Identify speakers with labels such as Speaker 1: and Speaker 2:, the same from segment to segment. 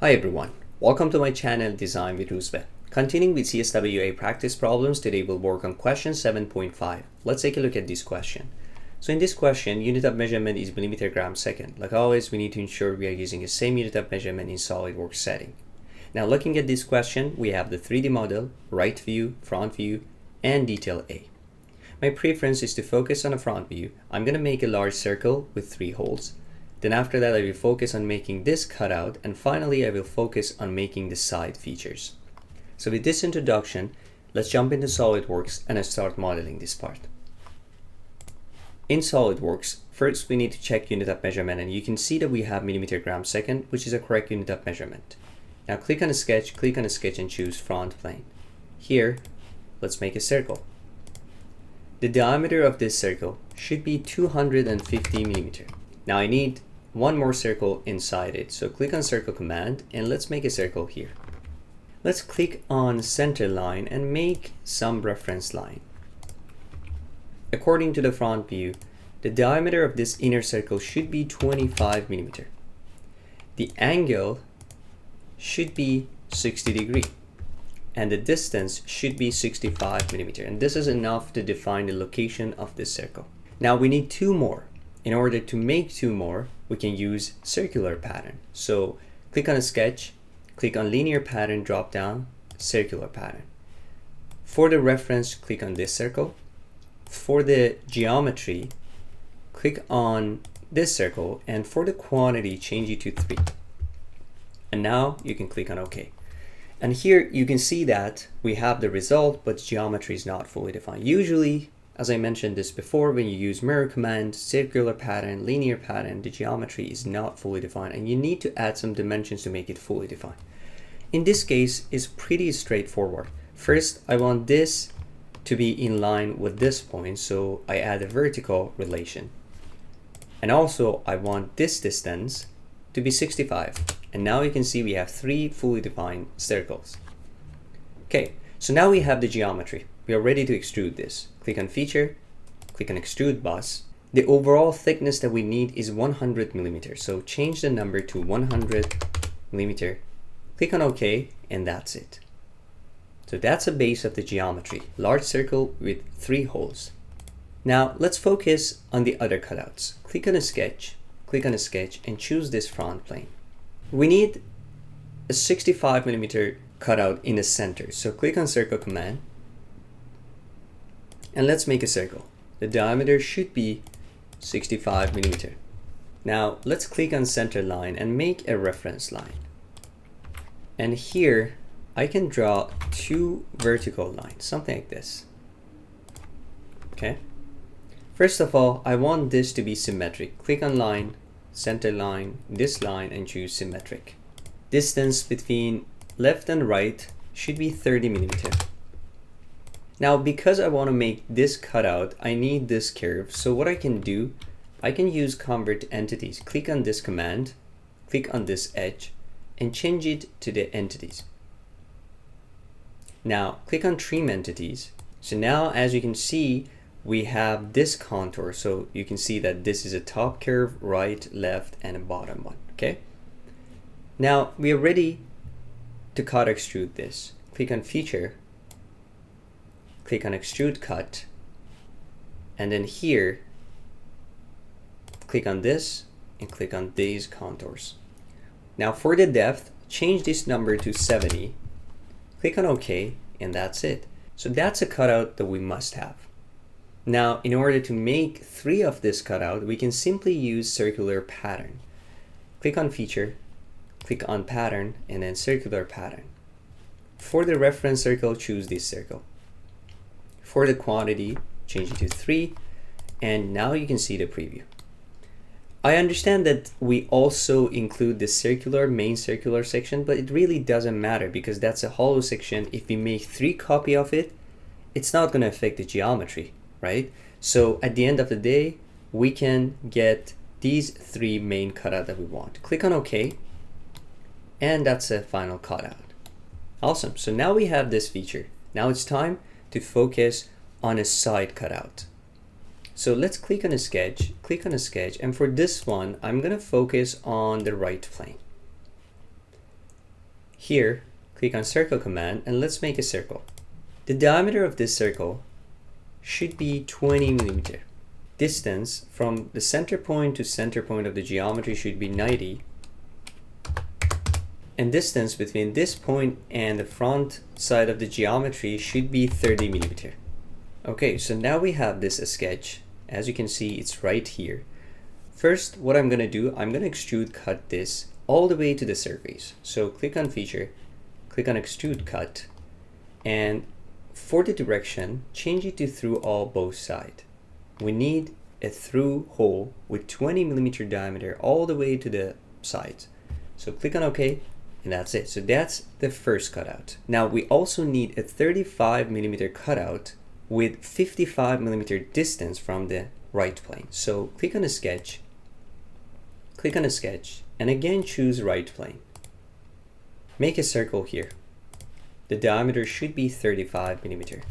Speaker 1: Hi everyone, welcome to my channel Design with Roosevelt. Continuing with CSWA Practice Problems, today we'll work on question 7.5. Let's take a look at this question. So in this question, unit of measurement is millimeter gram second. Like always, we need to ensure we are using the same unit of measurement in SolidWorks setting. Now looking at this question, we have the 3D model, right view, front view, and detail A. My preference is to focus on a front view. I'm going to make a large circle with 3 holes. Then after that, I will focus on making this cutout, and finally I will focus on making the side features. So with this introduction, let's jump into SolidWorks and start modeling this part. In SolidWorks, first we need to check unit of measurement, and you can see that we have millimeter gram second, which is a correct unit of measurement. Now click on a sketch and choose front plane. Here, let's make a circle. The diameter of this circle should be 250 millimeter. Now I need one more circle inside it, so click on circle command and let's make a circle here. Let's click on center line and make some reference line. According to the front view, the diameter of this inner circle should be 25 millimeter. The angle should be 60 degree and the distance should be 65 millimeter, and this is enough to define the location of this circle. Now we need 2 more. In order to make 2 more, we can use circular pattern. So click on a sketch, click on linear pattern drop down, circular pattern. For the reference, click on this circle. For the geometry, click on this circle, and for the quantity, change it to 3. And now you can click on OK. And here you can see that we have the result, but geometry is not fully defined. Usually, as I mentioned this before, when you use mirror command, circular pattern, linear pattern, the geometry is not fully defined and you need to add some dimensions to make it fully defined. In this case, it's pretty straightforward. First, I want this to be in line with this point, so I add a vertical relation. And also, I want this distance to be 65. And now you can see we have 3 fully defined circles. Okay, so now we have the geometry. We are ready to extrude this. Click on feature, click on extrude boss. The overall thickness that we need is 100 millimeters. So change the number to 100 millimeter. Click on OK, and that's it. So that's the base of the geometry. Large circle with 3 holes. Now let's focus on the other cutouts. Click on a sketch, and choose this front plane. We need a 65 millimeter cutout in the center. So click on circle command. And let's make a circle. The diameter should be 65 millimeter. Now let's click on center line and make a reference line. And here I can draw 2 vertical lines, something like this. Okay. First of all, I want this to be symmetric. Click on line, center line, this line, and choose symmetric. Distance between left and right should be 30 millimeter. Now, because I want to make this cutout, I need this curve. So what I can do, I can use convert entities. Click on this command, click on this edge, and change it to the entities. Now, click on trim entities. So now, as you can see, we have this contour. So you can see that this is a top curve, right, left, and a bottom one. Okay. Now we are ready to cut extrude this. Click on feature. Click on extrude cut, and then here click on this and click on these contours. Now for the depth, change this number to 70, click on OK, and that's it. So that's a cutout that we must have. Now in order to make 3 of this cutout, we can simply use circular pattern. Click on feature, click on pattern, and then circular pattern. For the reference circle, choose this circle. For the quantity, change it to 3, and now you can see the preview. I understand that we also include the main circular section, but it really doesn't matter because that's a hollow section. If we make 3 copies of it, it's not going to affect the geometry, right? So at the end of the day, we can get these 3 main cutout that we want. Click on OK, and that's a final cutout. Awesome, so now we have this feature. Now it's time to focus on a side cutout. So let's click on a sketch, and for this one, I'm gonna focus on the right plane. Here, click on circle command and let's make a circle. The diameter of this circle should be 20 millimeter. Distance from the center point to center point of the geometry should be 90. And distance between this point and the front side of the geometry should be 30 millimeter. Okay, so now we have this sketch. As you can see, it's right here. First, what I'm gonna do, I'm gonna extrude cut this all the way to the surface. So click on feature, click on extrude cut, and for the direction, change it to through all both sides. We need a through hole with 20 millimeter diameter all the way to the sides. So click on OK, and that's it. So that's the first cutout. Now we also need a 35 millimeter cutout with 55 millimeter distance from the right plane. So click on a sketch, and again choose right plane. Make a circle here. The diameter should be 35 millimeter.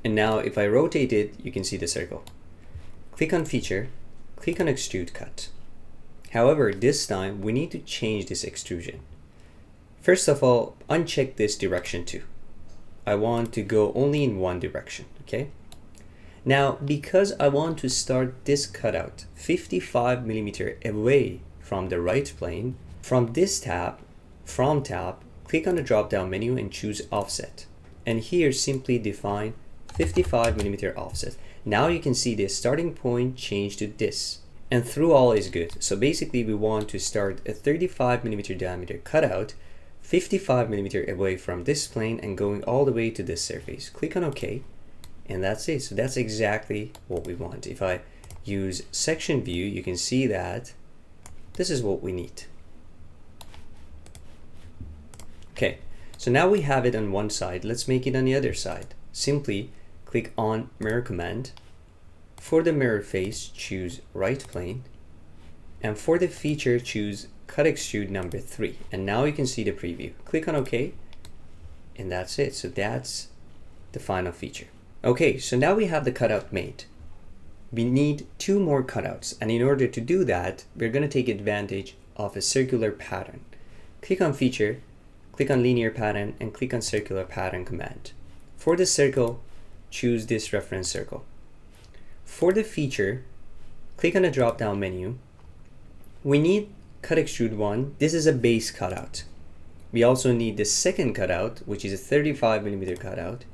Speaker 1: And now if I rotate it, you can see the circle. Click on feature, click on extrude cut. However, this time we need to change this extrusion. First of all, uncheck this direction too. I want to go only in one direction, okay? Now, because I want to start this cutout 55 millimeter away from the right plane, from this tab, click on the drop-down menu and choose offset. And here simply define 55 millimeter offset. Now you can see the starting point change to this. And through all is good. So basically we want to start a 35 millimeter diameter cutout 55 millimeter away from this plane and going all the way to this surface. Click on OK, and that's it. So that's exactly what we want. If I use section view, you can see that this is what we need. Okay, so now we have it on one side. Let's make it on the other side. Simply click on mirror command. For the mirror face, choose right plane. And for the feature, choose cut extrude number 3. And now you can see the preview. Click on OK, and that's it. So that's the final feature. Okay, so now we have the cutout made. We need 2 more cutouts. And in order to do that, we're going to take advantage of a circular pattern. Click on feature, click on linear pattern, and click on circular pattern command. For the circle, choose this reference circle. For the feature, click on the drop-down menu. We need cut extrude 1. This is a base cutout. We also need the second cutout, which is a 35 millimeter cutout.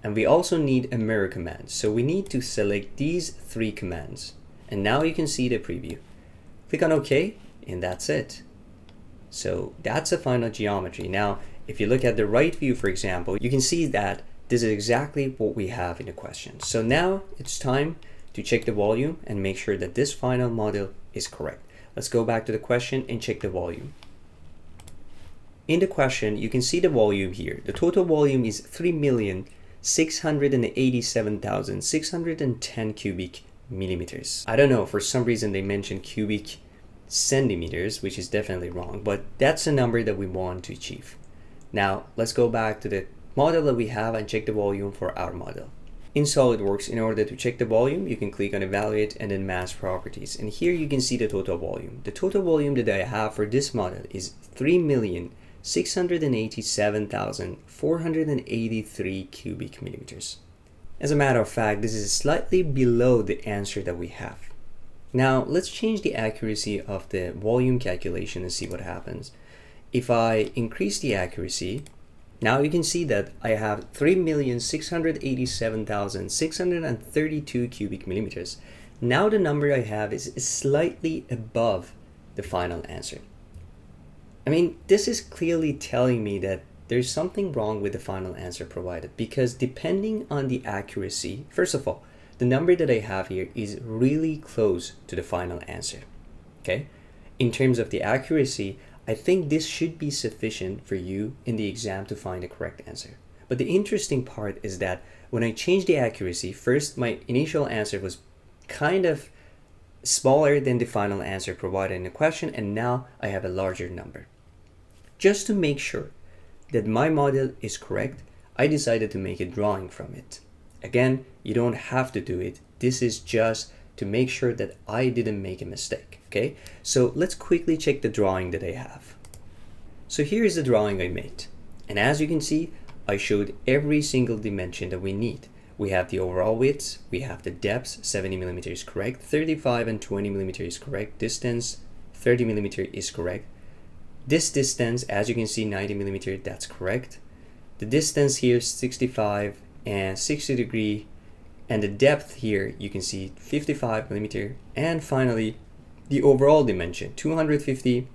Speaker 1: And we also need a mirror command. So we need to select these 3 commands. And now you can see the preview. Click on OK, and that's it. So that's the final geometry. Now, if you look at the right view, for example, you can see that this is exactly what we have in the question. So now it's time to check the volume and make sure that this final model is correct. Let's go back to the question and check the volume. In the question, you can see the volume here. The total volume is 3,687,610 cubic millimeters. I don't know, for some reason they mentioned cubic centimeters, which is definitely wrong, but that's the number that we want to achieve. Now, let's go back to the model that we have and check the volume for our model. In SolidWorks, in order to check the volume, you can click on Evaluate and then Mass Properties. And here you can see the total volume. The total volume that I have for this model is 3,687,483 cubic millimeters. As a matter of fact, this is slightly below the answer that we have. Now, let's change the accuracy of the volume calculation and see what happens. If I increase the accuracy, now you can see that I have 3,687,632 cubic millimeters. Now the number I have is slightly above the final answer. I mean, this is clearly telling me that there's something wrong with the final answer provided, because depending on the accuracy, first of all, the number that I have here is really close to the final answer. Okay? In terms of the accuracy, I think this should be sufficient for you in the exam to find the correct answer. But the interesting part is that when I changed the accuracy, first my initial answer was kind of smaller than the final answer provided in the question, and now I have a larger number. Just to make sure that my model is correct, I decided to make a drawing from it. Again, you don't have to do it. This is just to make sure that I didn't make a mistake. Okay, so let's quickly check the drawing that I have. So here is the drawing I made. And as you can see, I showed every single dimension that we need. We have the overall width, we have the depth, 70 millimeters is correct, 35 and 20 millimeters is correct, distance, 30 millimeter is correct. This distance, as you can see, 90 millimeter, that's correct. The distance here, 65 and 60 degree, and the depth here, you can see 55 millimeter. And finally, the overall dimension, 250,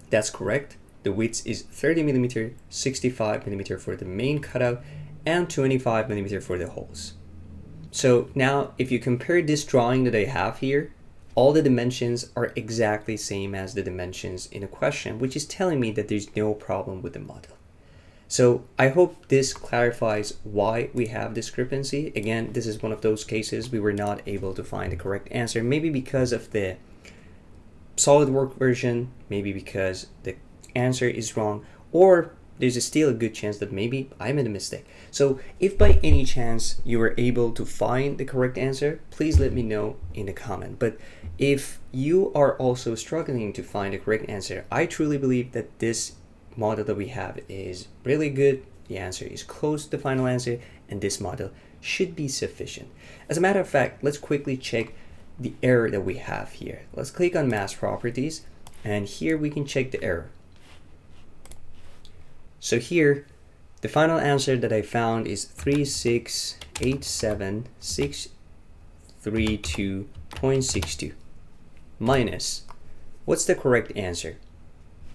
Speaker 1: that's correct. The width is 30 millimeter, 65 millimeter for the main cutout, and 25 millimeter for the holes. So now if you compare this drawing that I have here, all the dimensions are exactly same as the dimensions in a question, which is telling me that there's no problem with the model. So I hope this clarifies why we have discrepancy. Again, this is one of those cases we were not able to find the correct answer, maybe because of the SolidWorks version, maybe because the answer is wrong, or there's still a good chance that maybe I made a mistake. So if by any chance you were able to find the correct answer, please let me know in the comment. But if you are also struggling to find the correct answer, I truly believe that this model that we have is really good. The answer is close to the final answer, and this model should be sufficient. As a matter of fact, let's quickly check the error that we have here. Let's click on mass properties, and here we can check the error. So here, the final answer that I found is 3687632.62 minus, what's the correct answer?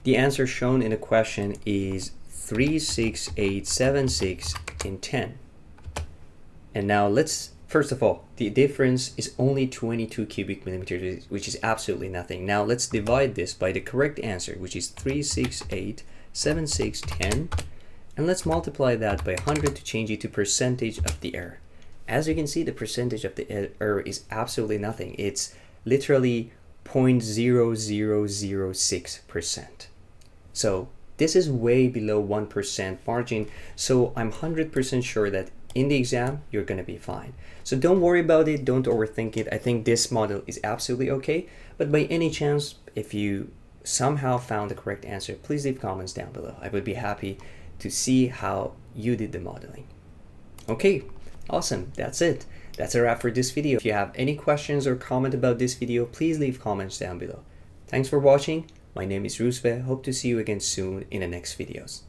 Speaker 1: The answer shown in the question is 36876 in 10. And now let's, first of all, the difference is only 22 cubic millimeters, which is absolutely nothing. Now let's divide this by the correct answer, which is 3687610, and let's multiply that by 100 to change it to percentage of the error. As you can see, the percentage of the error is absolutely nothing. It's literally 0.0006%. So this is way below 1% margin. So I'm 100% sure that in the exam, you're going to be fine. So don't worry about it. Don't overthink it. I think this model is absolutely okay. But by any chance, if you somehow found the correct answer, please leave comments down below. I would be happy to see how you did the modeling. Okay, awesome. That's it. That's a wrap for this video. If you have any questions or comment about this video, please leave comments down below. Thanks for watching. My name is Rusve. Hope to see you again soon in the next videos.